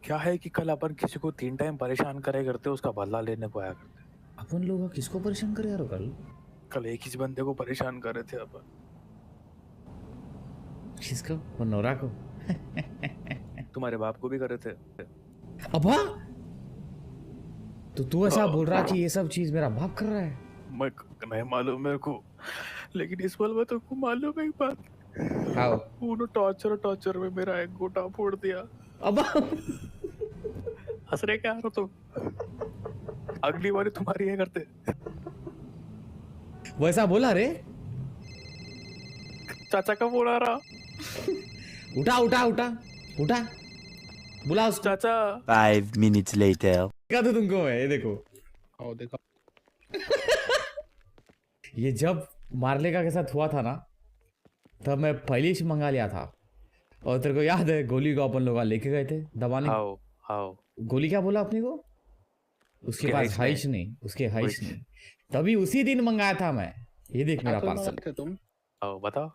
क्या है कि कल अपन किसी को 3 टाइम परेशान करे करते, उसका बदला लेने को आया करते। अपन लोग किसको परेशान करे यार कल एक ही बंदे को परेशान कर रहे थे अपन। किसको? वो नोरा को? तुम्हारे बाप को भी कर रहे थे। अबा तो तू ऐसा बोल रहा कि ये सब चीज मेरा बाप कर रहा है? मैं नहीं मालूम मेरे को, लेकिन इस पल में तुमको मालूम है एक बात। हाउ? उन्होंने टॉर्चर में मेरा एक गोटा फोड़ दिया। अबा हंस रहे क्या हो तुम? अगली बारी तुम्हारी ये करते। वैसा बोला रे? चाचा का फोन आ रहा। उठा उठा उठा उठा, बुला उसको। चाचा 5 minutes later. क्या तो तुमको है, ये देखो। आओ देखो। ये जब मार्लेका के साथ हुआ था ना, तब मैं पहले से मंगा लिया था। और तेरे को याद है गोली को अपन लोग लेके गए थे दबाने? आओ आओ। गोली क्या बोला अपने को? उसके पास हाइश नहीं, उसके हाइश नहीं। तभी उसी दिन मंगाया था मैं। ये देख मेरा पार्सल। तुम आओ बताओ।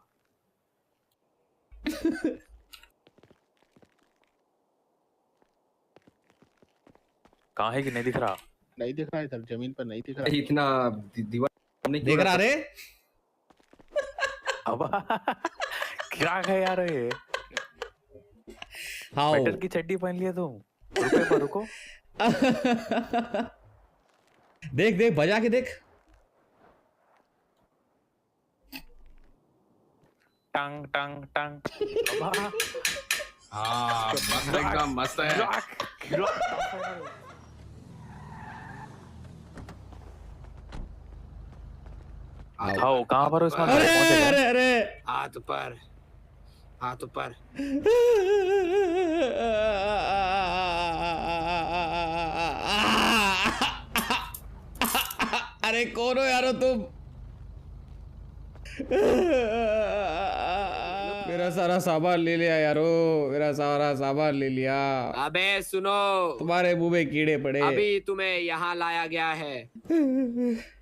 कहाँ है कि नहीं दिख रहा? नहीं दिख रहा है सर, जमीन पर नहीं दिख रहा। इतना दीवार नहीं देख रहा रे? अब क्या है यार ये? हाँ मेटल की चड्डी पहन लिया तुम। रुको पर रुको। देख देख बजा के देख। टंग टंग टंग। हाँ मस्त एकदम मस्त है। आओ कहाँ पर उसमें अरे अरे अरे हाथ ऊपर, हाथ ऊपर। अरे कौन हो यारो तुम? मेरा सारा सामान ले लिया यारो, मेरा सारा सामान ले लिया। अबे सुनो, तुम्हारे मुंह में कीड़े पड़े। अभी तुम्हें यहाँ लाया गया है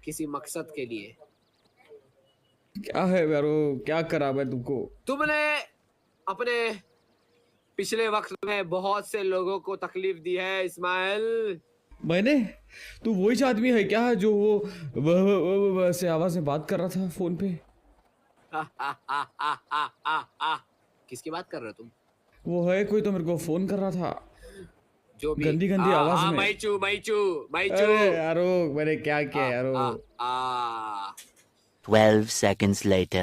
किसी मकसद के लिए। क्या है यारो, क्या करा मैं तुमको? तुमने अपने पिछले वक्त में बहुत से लोगों को तकलीफ दी है इस्माइल। मैंने? तू वही आदमी है क्या जो वो ऐसे आवाज में बात कर रहा था फोन पे? किसकी बात कर रहे हो तुम? वो है कोई तो मेरे को फोन कर रहा था जो भी गंदी गंदी आवाज में। मैचू मैचू मैचू। अरे यारो मैंने क्या किया यारो? 12 seconds later.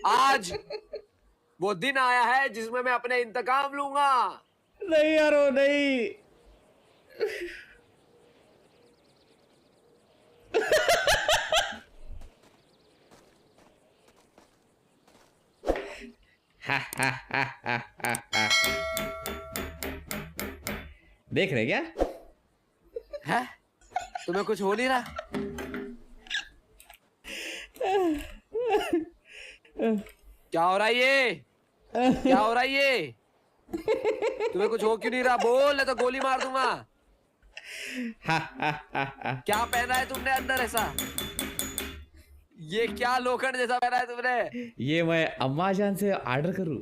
आज वो दिन आया है जिसमें मैं अपने इंतकाम लूंगा। नहीं यारो नहीं। देख रहे क्या? है? तुम्हें कुछ हो नहीं रहा? क्या हो रहा है ये? क्या हो रहा है ये? तुम्हें कुछ हो क्यों नहीं रहा? बोल, नहीं तो गोली मार दूंगा। क्या पहना है तुमने अंदर ऐसा? ये क्या लोखंड जैसा पहना है तुमने? ये मैं अम्मा जान से ऑर्डर करूं?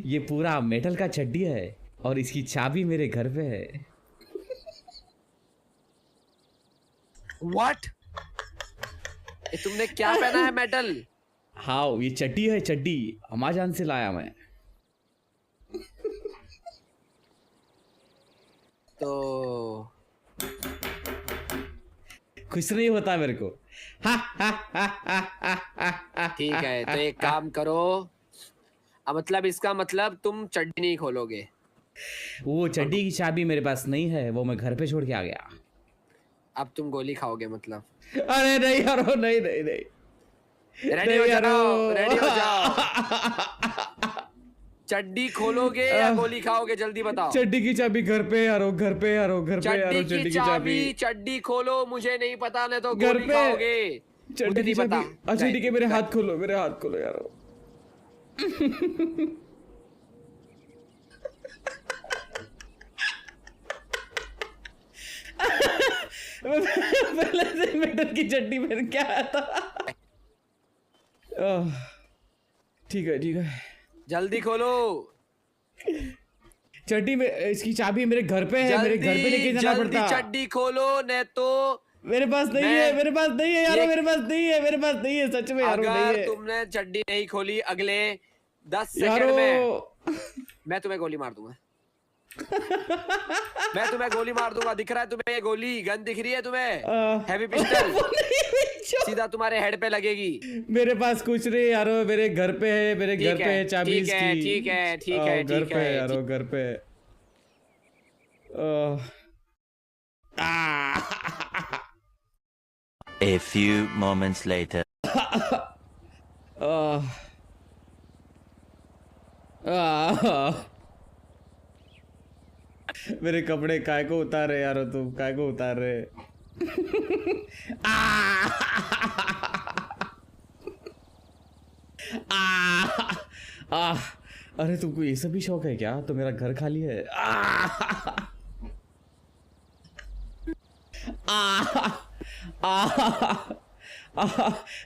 ये पूरा मेटल का चड्डी है और इसकी चाबी मेरे घर पे है। What? ये तुमने क्या पहना है मेटल? हाँ ये चड्डी है, चड्डी अम्मा जान से लाया मैं। तो कुछ नहीं होता मेरे को। ठीक है, तो एक काम करो। मतलब इसका मतलब तुम चड्डी नहीं खोलोगे? वो चड्डी की चाबी मेरे पास नहीं है, वो मैं घर पे छोड़ के आ गया। अब तुम गोली खाओगे मतलब? अरे नहीं यारो, नहीं नहीं नहीं। रेडी हो जाओ, रेडी हो जाओ। चड्डी खोलोगे या गोली खाओगे, जल्दी बताओ। चड्डी की चाबी घर पे यारो, घर पे यारो, घर पे यारो। चड्डी की चाबी, चड्डी खोलो। मुझे नहीं पता, नहीं तो घर गोली पे खाओगे। चड्डी की चाबी। अच्छा ठीक है, मेरे हाथ खोलो, मेरे हाथ खोलो यारो। पहले से मेटल की चड्डी पहन के आया था। ठीक है ठीक है। जल्दी खोलो, चड्डी में इसकी चाबी मेरे घर पे है, मेरे घर पे लेके जाना जल्दी पड़ता। चड्डी खोलो, नहीं तो मेरे पास नहीं है, मेरे पास नहीं है यारो, मेरे पास नहीं है, मेरे पास नहीं है, सच में यारो नहीं अगर है तुमने चड्डी नहीं खोली अगले 10 सेकंड यारो। में मैं तुम्हें गोली मार दूंगा। मैं तुम्हें गोली मार दूंगा। दिख रहा है तुम्हें ये गोली? गन दिख रही है तुम्हें? हैवी पिस्टल सीधा तुम्हारे हेड पे लगेगी। मेरे पास कुछ नहीं यारो, मेरे घर पे है, मेरे घर पे है चाबी ठीक है, इसकी। ठीक है, ठीक है, घर ठीक पे है, यारो, घर पे। A few moments later. मेरे कपड़े काय को उतार रहे यारो, तुम काय को उतार रहे? अरे तुमको ये सब भी शौक है क्या? तो मेरा घर खाली है।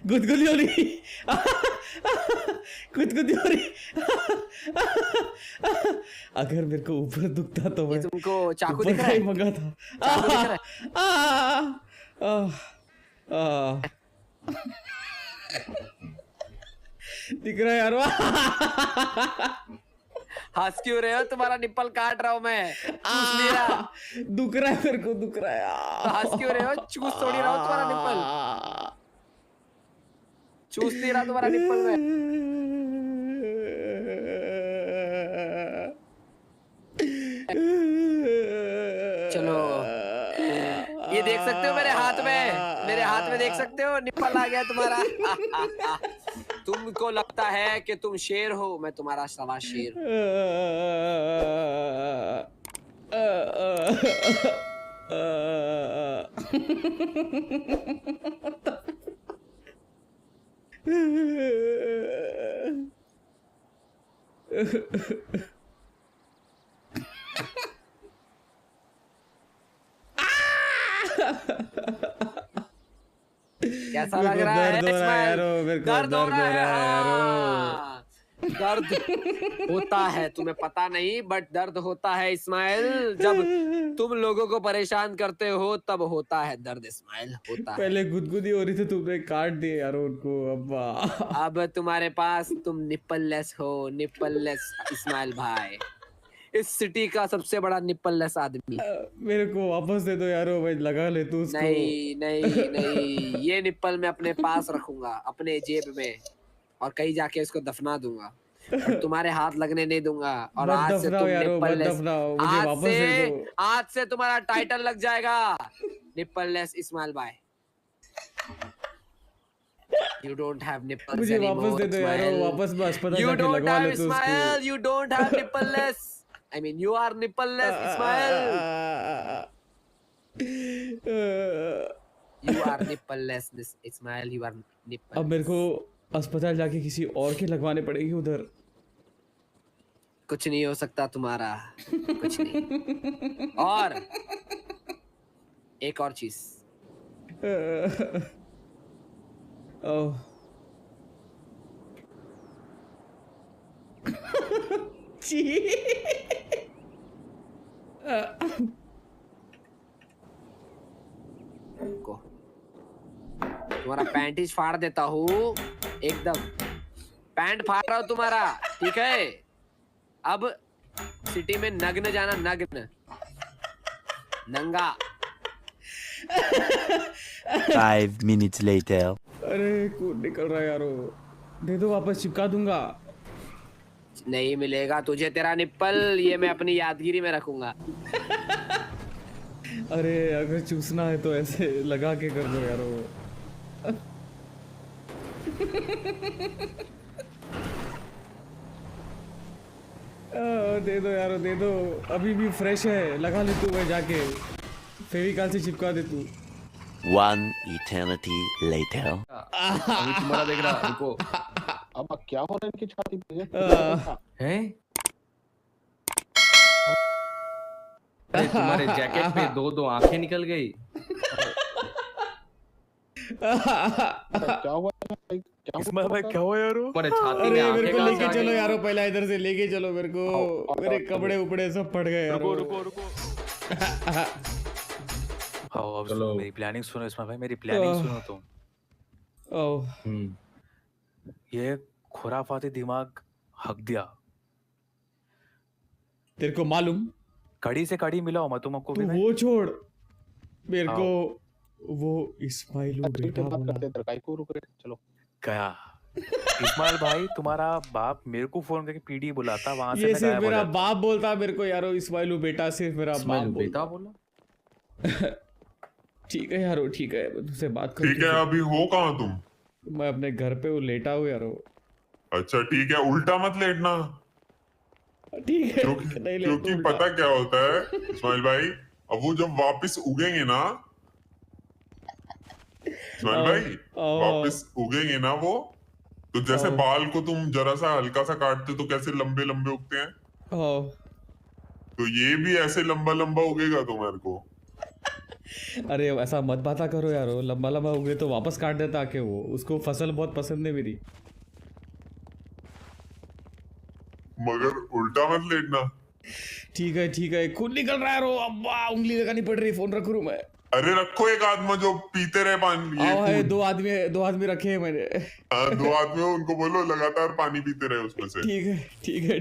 गुदगुदी हो रही, गुदगुदी हो रही। अगर मेरे को ऊपर दुखता तो मैं तुमको चाकू ऊपर दिख रहा का ही है? मंगा था। चाकू दिख रहा दिख रहा है यार। हंस क्यों रहे हो? तुम्हारा निप्पल काट रहा हूँ मैं। चूस नहीं रहा। दुख रहा है, मेरे को दुख रहा है। तो हंस क्यों रहे हो? चूस थोड़ी रहा हूँ तुम्हारा निप्पल। चूस नहीं रहा तुम्हारा निप्पल में। चलो, ये देख सकते हो मेरे हाथ में? मेरे हाथ में देख सकते हो? निप्पल आ गया तुम्हारा। तुमको लगता है कि तुम शेर हो, मैं तुम्हारा सवा शेर हूं। कैसा लग रहा है? दर्द हो रहा है यारो, मेरे को दर्द हो रहा है यारो। हाँ। दर्द होता है, तुम्हें पता नहीं, बट दर्द होता है इस्माइल। जब तुम लोगों को परेशान करते हो तब होता है दर्द इस्माइल, होता है। पहले गुदगुदी हो रही थी, तुमने काट दिए यारो उनको। अब्बा अब तुम्हारे पास तुम निप्पललेस हो, निप्पललेस इस्माइल भाई, इस सिटी का सबसे बड़ा निप्पललेस आदमी। मेरे को वापस दे दो यारो, मैं लगा ले तू उसको। नहीं नहीं नहीं, ये निप्पल मैं अपने पास रखूंगा, अपने जेब में, और कहीं जाके इसको दफना दूंगा। और तुम्हारे हाथ लगने नहीं दूंगा। और मत आज से दफनाओ तुम यारो, मत निप्पललेस, दफनाओ, मुझे वापस दे दो। आज से तुम्हारा टाइटल लग जाएगा निप्पललेस इस्माइल भाई। You don't have nipples मुझे anymore, वापस दे दो यारो, Ismail. वापस मैं अस्पताल You जाके don't लगवा have लेता हूँ Ismail. उसको। You don't have nippleless. I mean, you are nippleless, Ismail. You are nippleless, this Ismail. You are nippleless. अब मेरे को अस्पताल जाके किसी और के लगवाने पड़ेगी उधर। कुछ नहीं हो सकता तुम्हारा, कुछ नहीं। और एक और चीज, ओह को तुम्हारा पैंटीज फाड़ देता हूँ एकदम। पैंट फाड़ रहा हूँ तुम्हारा, ठीक है? अब सिटी में नग्न जाना, नग्न, नंगा। 5 minutes later. अरे खून निकल रहा है यारो, दे दो वापस, चिपका दूंगा। नहीं मिलेगा तुझे तेरा निप्पल, ये मैं अपनी यादगिरी में रखूंगा। अरे अगर चूसना है तो ऐसे लगा के कर दो यारो। दे दो यारो, दे दो, अभी भी फ्रेश है, लगा ले तू, मैं जाके फेविकॉल से चिपका दे तू। 1 eternity later. अभी तुम्हारा देख रहा, रुको। अब क्या हो रहा है इनकी छाती पे? हैं? अरे तुम्हारे जैकेट पे 2 आंखें निकल गई। क्या हुआ भाई? क्या इस्माइल भाई क्या हुआ यार? तुम्हारे छाती में अरे आंखें मेरे को कहाँ से लेके आ चलो गई? यारो, पहला इधर से लेके चलो मेरे को, मेरे कपड़े उपड़े सब फट गए यारो। रुको रुको रुको। आओ अब चलो। सुनो, मेरी प्लानिंग सुनो इस्माइल भाई, मेरी प्लानिंग सुनो तुम। ओह, ये खुराफाती दिमाग हक दिया। तेरे को मालूम? कड़ी से कड़ी मिलाओ मैं तुमको तू भी। वो छोड़, मेरे हाँ। को वो इस्माइल बेटा बात बोला। करते हैं, काय को रुक रहे? चलो गया। इस्माइल भाई तुम्हारा बाप मेरे को फोन करके पीडी बुलाता, वहां से ये मैं सिर्फ गायब हो मेरा जाता। बाप बोलता मेरे को यारो, इस्माइल बेटा सिर्फ मेरा बाप इस्माइल बोलता। बेटा बोला? ठीक है यारो, ठीक है, मैं तुझसे बात ठीक है, करूँ। अभी हो कहाँ तुम? मैं अपने घर पे वो लेटा हूँ यारो। अच्छा ठीक है, उल्टा मत लेटना, ठीक है, क्योंकि नहीं ले क्योंकि उल्टा। पता क्या होता है इस्माइल भाई, अब वो जब वापस उगेंगे ना इस्माइल भाई, वापस उगेंगे ना वो, तो जैसे बाल को तुम जरा सा हल्का सा काटते तो कैसे लंबे लंबे उगते हैं, तो ये भी ऐसे लंबा लंबा उगेगा तुम्हारे को। अरे ऐसा मत बाता करो यारो, लंबा लंबा उगे तो वापस काट देता आके वो, उसको फसल बहुत पसंद है मेरी। मगर उल्टा मत लेटना। ठीक है, खून निकल रहा है रो, अब्बा उंगली लगानी पड़ रही, फोन रखूं मैं। अरे रखो एक आदमी जो पीते रहे पानी, ये आओ है, खून। दो आदमी रखे हैं मैंने। हाँ, 2 आदमी हो, उनको बोलो लगातार पानी पीते रहे उसमें से। ठीक है